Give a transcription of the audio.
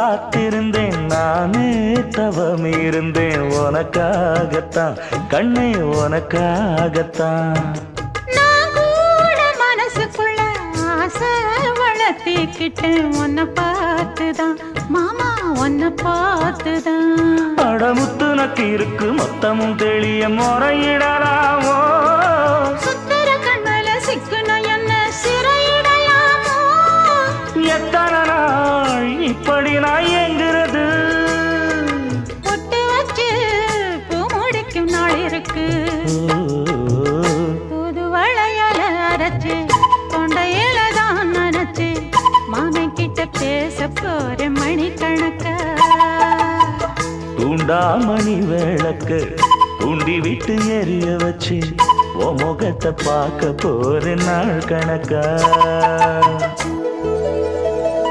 காத்திருந்தேன் நானே தவம் இருந்தேன் உனக்காகத்தான் கண்ணே உனக்காகத்தான் நான் கூட மனசுக்குள்ள ஆசை வளர்த்திக்கிட்டேன் உன்னை பார்த்துதான் மாமா உன்னை பார்த்துதான் அடமுத்து நக்கு இருக்கு மொத்தமும் தெளிய முறையிடலாமோ சுத்தர கண்மல சிக்குன என்ன சிறையிடையாமோ எத்தனை நாள் இப்படி நான் எங்கிறது பொட்டு வச்சு பூ முடிக்கும் நாள் இருக்கு புது வளையல அரைச்சு கொண்டையில தான் நினைச்சு மாமன் கிட்ட பேச போற மணிக்கணக்கா தூண்டாமணி விளக்கு தூண்டி விட்டு எரிய வச்சு உன் முகத்தை பார்க்க போற நாள் கணக்கா